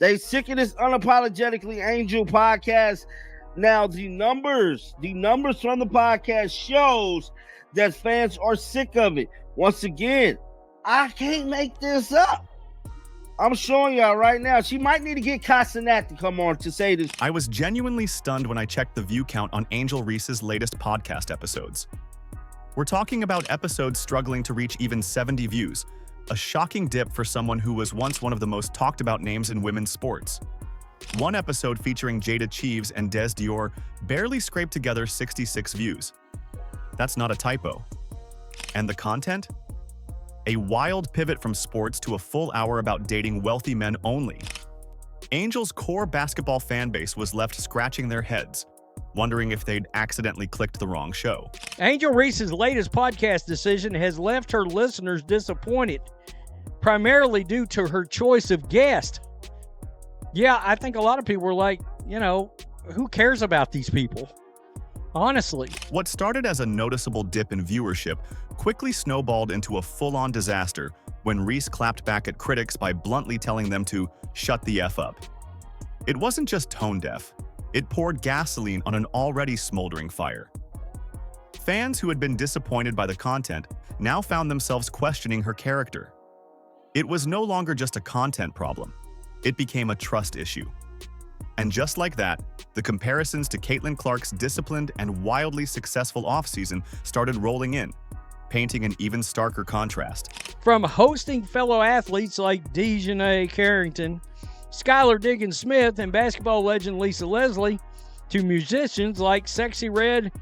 They sick of this Unapologetically Angel podcast. Now, the numbers from the podcast shows that fans are sick of it. Once again, I can't make this up. I'm showing y'all right now. She might need to get Casanat to come on to say this. I was genuinely stunned when I checked the view count on Angel Reese's latest podcast episodes. We're talking about episodes struggling to reach even 70 views, a shocking dip for someone who was once one of the most talked about names in women's sports. One episode featuring Jada Cheeves and Des Dior barely scraped together 66 views. That's not a typo. And the content? A wild pivot from sports to a full hour about dating wealthy men only. Angel's core basketball fan base was left scratching their heads, wondering if they'd accidentally clicked the wrong show. Angel Reese's latest podcast decision has left her listeners disappointed, primarily due to her choice of guest. Yeah, I think a lot of people were like, who cares about these people? Honestly. What started as a noticeable dip in viewership quickly snowballed into a full-on disaster when Reese clapped back at critics by bluntly telling them to shut the F up. It wasn't just tone-deaf. It poured gasoline on an already smoldering fire. Fans who had been disappointed by the content now found themselves questioning her character. It was no longer just a content problem. It became a trust issue. And just like that, the comparisons to Caitlin Clark's disciplined and wildly successful offseason started rolling in, painting an even starker contrast. From hosting fellow athletes like Dejanay Carrington, Skylar Diggins-Smith, and basketball legend Lisa Leslie, to musicians like Sexy Red,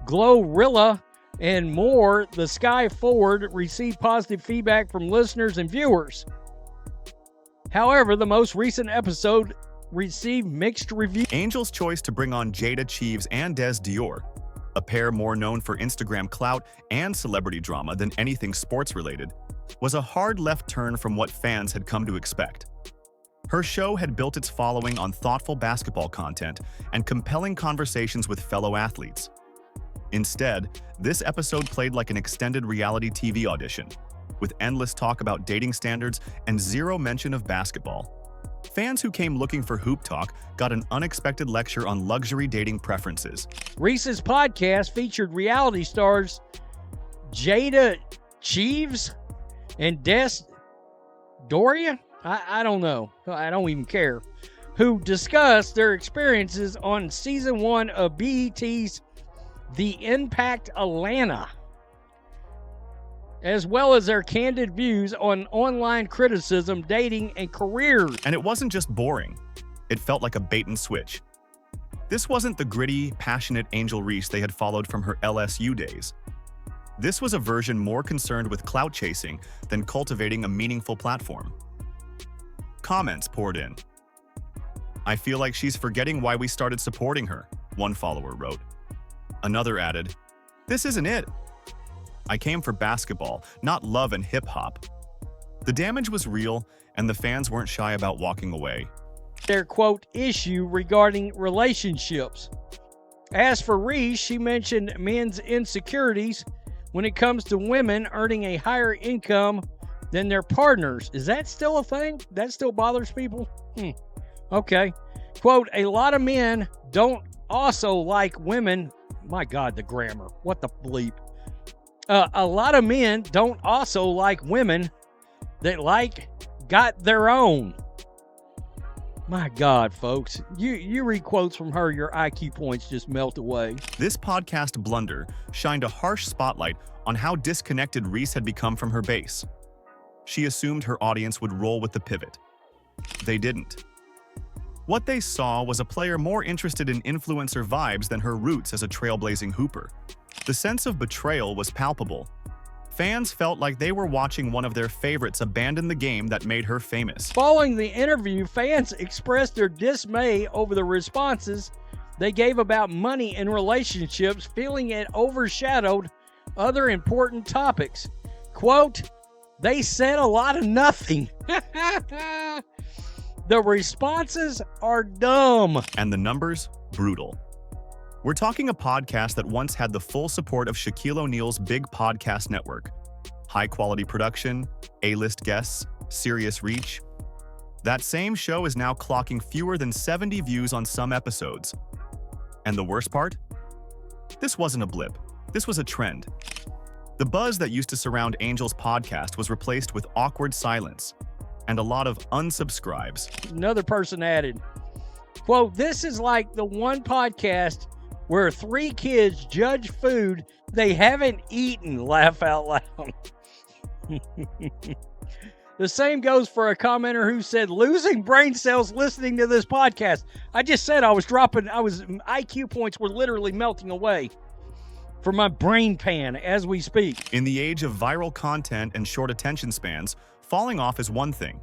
Glorilla, and more, the Sky Forward received positive feedback from listeners and viewers. However, the most recent episode received mixed reviews. Angel's choice to bring on Jada Cheeves and Des Dior, a pair more known for Instagram clout and celebrity drama than anything sports-related, was a hard left turn from what fans had come to expect. Her show had built its following on thoughtful basketball content and compelling conversations with fellow athletes. Instead, this episode played like an extended reality TV audition, with endless talk about dating standards and zero mention of basketball. Fans who came looking for hoop talk got an unexpected lecture on luxury dating preferences. Reese's podcast featured reality stars Jada Cheeves and Des Doria? I don't know. I don't even care. Who discussed their experiences on season 1 of BET's The Impact Atlanta, as well as their candid views on online criticism, dating, and careers. And it wasn't just boring. It felt like a bait and switch. This wasn't the gritty, passionate Angel Reese they had followed from her LSU days. This was a version more concerned with clout chasing than cultivating a meaningful platform. Comments poured in. "I feel like she's forgetting why we started supporting her," one follower wrote. Another added, "This isn't it. I came for basketball, not love and hip-hop." The damage was real, and the fans weren't shy about walking away. Their quote issue regarding relationships. As for Reese, she mentioned men's insecurities when it comes to women earning a higher income than their partners. Is that still a thing? That still bothers people? Okay. Quote, "A lot of men don't also like women." My God, the grammar. What the bleep? A lot of men don't also like women that got their own. My God, folks. You read quotes from her, your IQ points just melt away. This podcast blunder shined a harsh spotlight on how disconnected Reese had become from her base. She assumed her audience would roll with the pivot. They didn't. What they saw was a player more interested in influencer vibes than her roots as a trailblazing hooper. The sense of betrayal was palpable. Fans felt like they were watching one of their favorites abandon the game that made her famous. Following the interview, fans expressed their dismay over the responses they gave about money and relationships, feeling it overshadowed other important topics. Quote, "They said a lot of nothing." The responses are dumb. And the numbers, brutal. We're talking a podcast that once had the full support of Shaquille O'Neal's big podcast network. High-quality production, A-list guests, serious reach. That same show is now clocking fewer than 70 views on some episodes. And the worst part? This wasn't a blip. This was a trend. The buzz that used to surround Angel's podcast was replaced with awkward silence and a lot of unsubscribes. Another person added, quote, "This is like the one podcast where 3 kids judge food they haven't eaten, laugh out loud." The same goes for a commenter who said, "Losing brain cells listening to this podcast." I just said IQ points were literally melting away from my brain pan as we speak. In the age of viral content and short attention spans, falling off is one thing.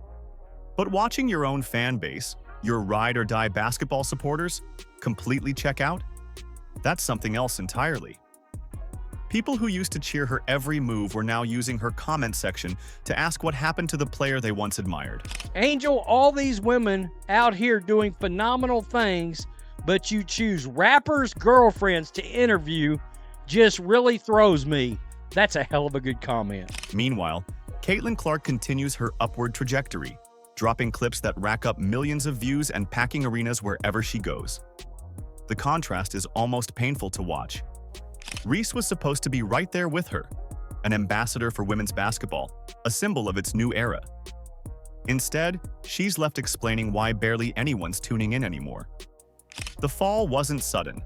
But watching your own fan base, your ride or die basketball supporters, completely check out? That's something else entirely. People who used to cheer her every move were now using her comment section to ask what happened to the player they once admired. Angel, all these women out here doing phenomenal things, but you choose rappers' girlfriends to interview just really throws me. That's a hell of a good comment. Meanwhile, Caitlin Clark continues her upward trajectory, dropping clips that rack up millions of views and packing arenas wherever she goes. The contrast is almost painful to watch. Reese was supposed to be right there with her, an ambassador for women's basketball, a symbol of its new era. Instead, she's left explaining why barely anyone's tuning in anymore. The fall wasn't sudden.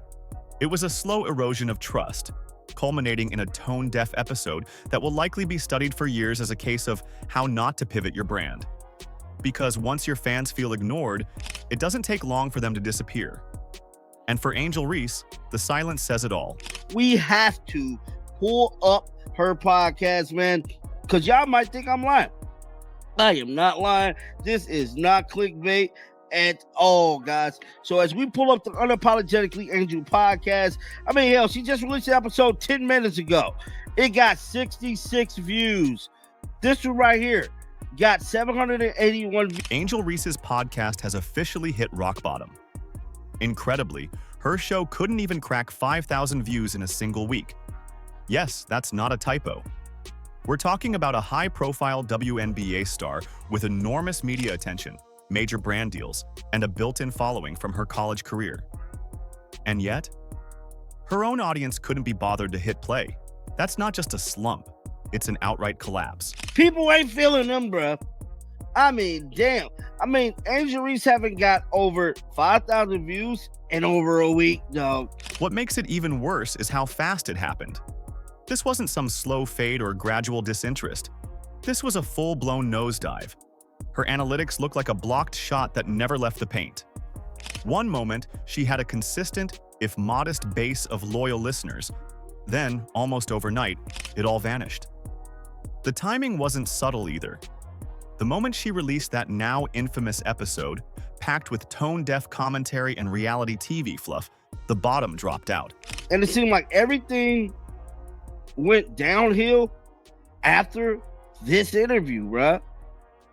It was a slow erosion of trust, culminating in a tone-deaf episode that will likely be studied for years as a case of how not to pivot your brand. Because once your fans feel ignored, it doesn't take long for them to disappear. And for Angel Reese, the silence says it all. We have to pull up her podcast, man, because y'all might think I'm lying. I am not lying. This is not clickbait at all, guys. So as we pull up the Unapologetically Angel podcast, I mean, hell, she just released the episode 10 minutes ago. It got 66 views. This one right here got 781 views. Angel Reese's podcast has officially hit rock bottom. Incredibly, her show couldn't even crack 5,000 views in a single week. Yes, that's not a typo. We're talking about a high-profile WNBA star with enormous media attention, major brand deals, and a built-in following from her college career. And yet, her own audience couldn't be bothered to hit play. That's not just a slump, it's an outright collapse. People ain't feeling them, bruh. I mean, damn. I mean, Angel Reese haven't got over 5,000 views in over a week, dog. What makes it even worse is how fast it happened. This wasn't some slow fade or gradual disinterest. This was a full-blown nosedive. Her analytics looked like a blocked shot that never left the paint. One moment, she had a consistent, if modest, base of loyal listeners. Then, almost overnight, it all vanished. The timing wasn't subtle either. The moment she released that now infamous episode, packed with tone-deaf commentary and reality TV fluff, the bottom dropped out. And it seemed like everything went downhill after this interview, bruh.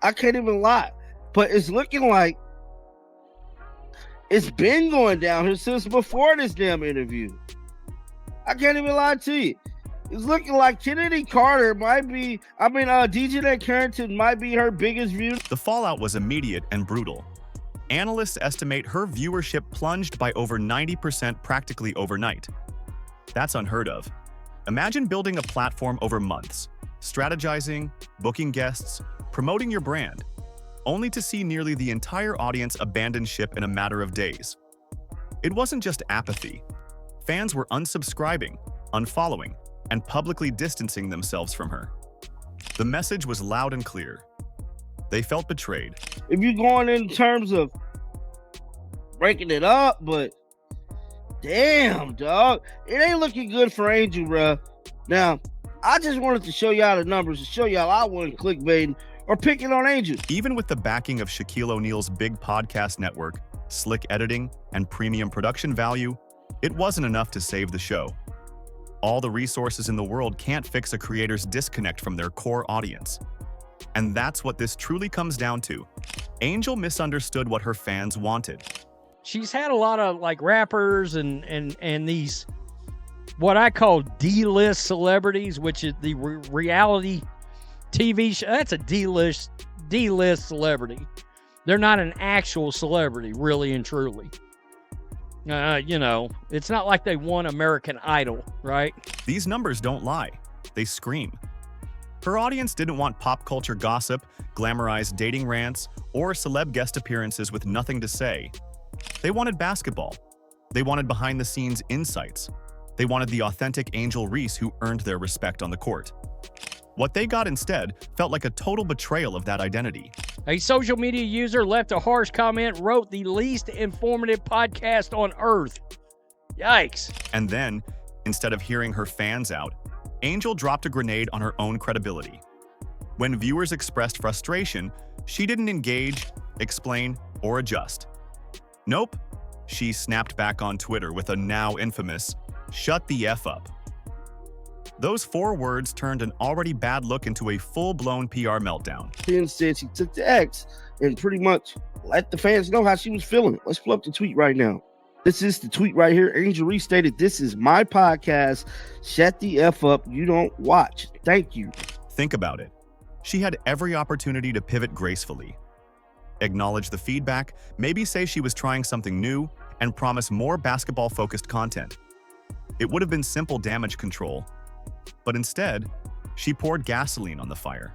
I can't even lie. But it's looking like it's been going downhill since before this damn interview. I can't even lie to you. It's looking like Kennedy Carter might be, DJ Carrington might be her biggest view. The fallout was immediate and brutal. Analysts estimate her viewership plunged by over 90% practically overnight. That's unheard of. Imagine building a platform over months, strategizing, booking guests, promoting your brand, only to see nearly the entire audience abandon ship in a matter of days. It wasn't just apathy. Fans were unsubscribing, unfollowing, and publicly distancing themselves from her. The message was loud and clear. They felt betrayed. If you're going in terms of breaking it up, but damn, dog, it ain't looking good for Angel, bruh. Now, I just wanted to show y'all the numbers to show y'all I wasn't clickbaiting or picking on Angel. Even with the backing of Shaquille O'Neal's big podcast network, slick editing, and premium production value, it wasn't enough to save the show. All the resources in the world can't fix a creator's disconnect from their core audience. And that's what this truly comes down to. Angel misunderstood what her fans wanted. She's had a lot of like rappers and these what I call D-list celebrities, which is the reality TV show. That's a D-list celebrity. They're not an actual celebrity, really and truly. It's not like they won American Idol, right? These numbers don't lie. They scream. Her audience didn't want pop culture gossip, glamorized dating rants, or celeb guest appearances with nothing to say. They wanted basketball. They wanted behind-the-scenes insights. They wanted the authentic Angel Reese who earned their respect on the court. What they got instead felt like a total betrayal of that identity. A social media user left a harsh comment, wrote the least informative podcast on earth. Yikes. And then, instead of hearing her fans out, Angel dropped a grenade on her own credibility. When viewers expressed frustration, she didn't engage, explain, or adjust. Nope, she snapped back on Twitter with a now infamous, "Shut the F up." Those 4 words turned an already bad look into a full-blown PR meltdown. Then said she took the X and pretty much let the fans know how she was feeling. Let's pull up the tweet right now. This is the tweet right here. Angel Reese stated, "This is my podcast. Shut the F up. You don't watch. Thank you." Think about it. She had every opportunity to pivot gracefully, acknowledge the feedback, maybe say she was trying something new, and promise more basketball-focused content. It would have been simple damage control. But instead, she poured gasoline on the fire.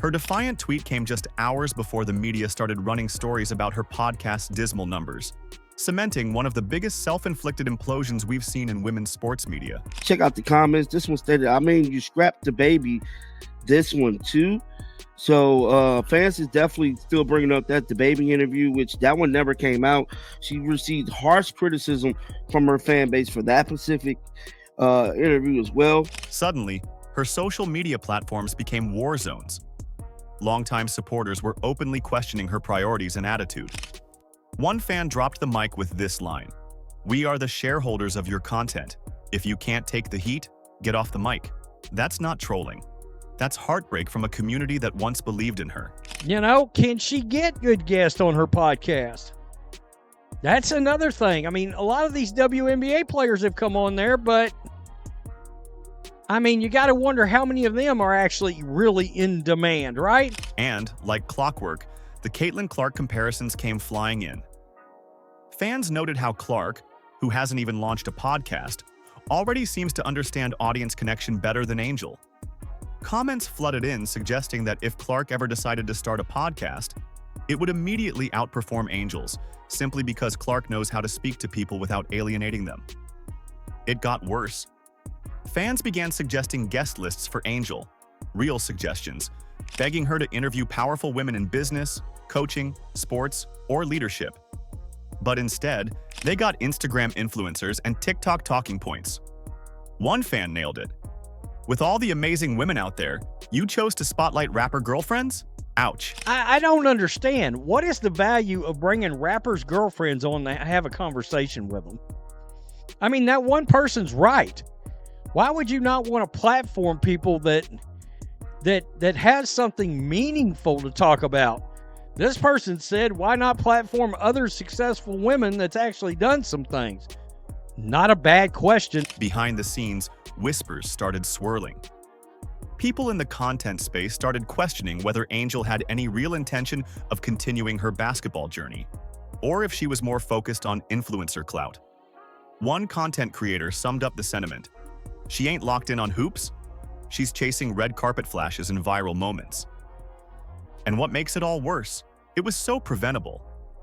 Her defiant tweet came just hours before the media started running stories about her podcast's dismal numbers, cementing one of the biggest self-inflicted implosions we've seen in women's sports media. Check out the comments. This one stated, "I mean, you scrapped the baby." This one too. So fans is definitely still bringing up that the baby interview, which that one never came out. She received harsh criticism from her fan base for that specific interview as well. Suddenly, her social media platforms became war zones. Longtime supporters were openly questioning her priorities and attitude. One fan dropped the mic with this line, "We are the shareholders of your content. If you can't take the heat, get off the mic." That's not trolling. That's heartbreak from a community that once believed in her. Can she get good guests on her podcast? That's another thing. I mean, a lot of these WNBA players have come on there, but you got to wonder how many of them are actually really in demand, right? And, like clockwork, the Caitlin Clark comparisons came flying in. Fans noted how Clark, who hasn't even launched a podcast, already seems to understand audience connection better than Angel. Comments flooded in suggesting that if Clark ever decided to start a podcast, it would immediately outperform Angel's, simply because Clark knows how to speak to people without alienating them. It got worse. Fans began suggesting guest lists for Angel, real suggestions, begging her to interview powerful women in business, coaching, sports, or leadership. But instead, they got Instagram influencers and TikTok talking points. One fan nailed it. "With all the amazing women out there, you chose to spotlight rapper girlfriends? Ouch." I don't understand. What is the value of bringing rappers' girlfriends on to have a conversation with them? That one person's right. Why would you not want to platform people that has something meaningful to talk about? This person said, why not platform other successful women that's actually done some things? Not a bad question. Behind the scenes, whispers started swirling. People in the content space started questioning whether Angel had any real intention of continuing her basketball journey, or if she was more focused on influencer clout. One content creator summed up the sentiment: "She ain't locked in on hoops, she's chasing red carpet flashes and viral moments." And what makes it all worse, it was so preventable.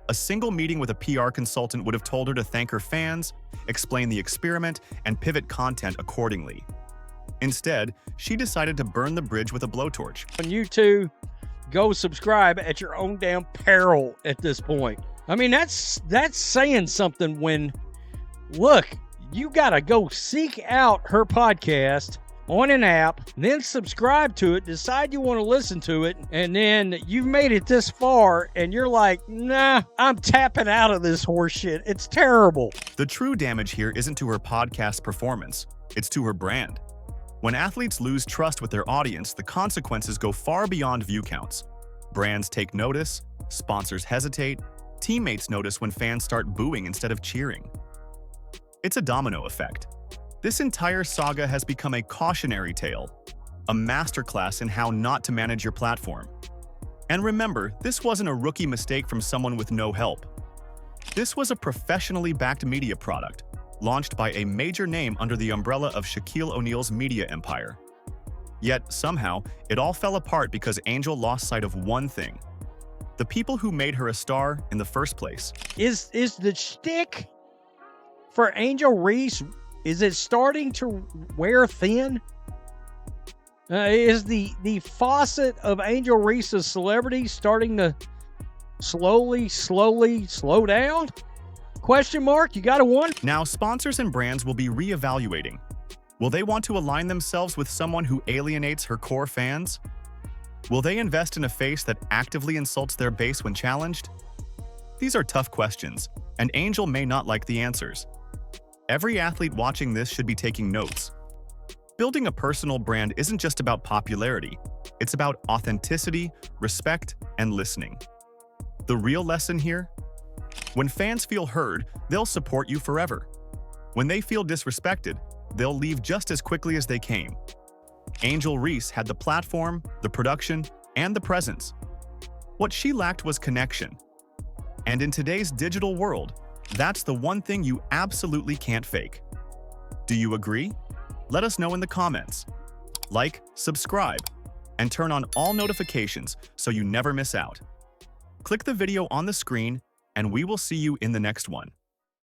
A single meeting with a PR consultant would have told her to thank her fans, explain the experiment, and pivot content accordingly. Instead, she decided to burn the bridge with a blowtorch. And you two go subscribe at your own damn peril at this point. That's saying something when, look, you got to go seek out her podcast on an app, then subscribe to it, decide you want to listen to it, and then you've made it this far and you're like, nah, I'm tapping out of this horse shit. It's terrible. The true damage here isn't to her podcast performance, it's to her brand. When athletes lose trust with their audience, the consequences go far beyond view counts. Brands take notice, sponsors hesitate, teammates notice when fans start booing instead of cheering. It's a domino effect. This entire saga has become a cautionary tale, a masterclass in how not to manage your platform. And remember, this wasn't a rookie mistake from someone with no help. This was a professionally backed media product, launched by a major name under the umbrella of Shaquille O'Neal's media empire. Yet, somehow, it all fell apart because Angel lost sight of one thing: the people who made her a star in the first place. Is the shtick for Angel Reese, is it starting to wear thin? Is the faucet of Angel Reese's celebrity starting to slowly slow down? Question mark? You got a one? Now, sponsors and brands will be re-evaluating. Will they want to align themselves with someone who alienates her core fans? Will they invest in a face that actively insults their base when challenged? These are tough questions, and Angel may not like the answers. Every athlete watching this should be taking notes. Building a personal brand isn't just about popularity. It's about authenticity, respect, and listening. The real lesson here? When fans feel heard, they'll support you forever. When they feel disrespected, they'll leave just as quickly as they came. Angel Reese had the platform, the production, and the presence. What she lacked was connection. And in today's digital world, that's the one thing you absolutely can't fake. Do you agree? Let us know in the comments. Like, subscribe, and turn on all notifications so you never miss out. Click the video on the screen, and we will see you in the next one.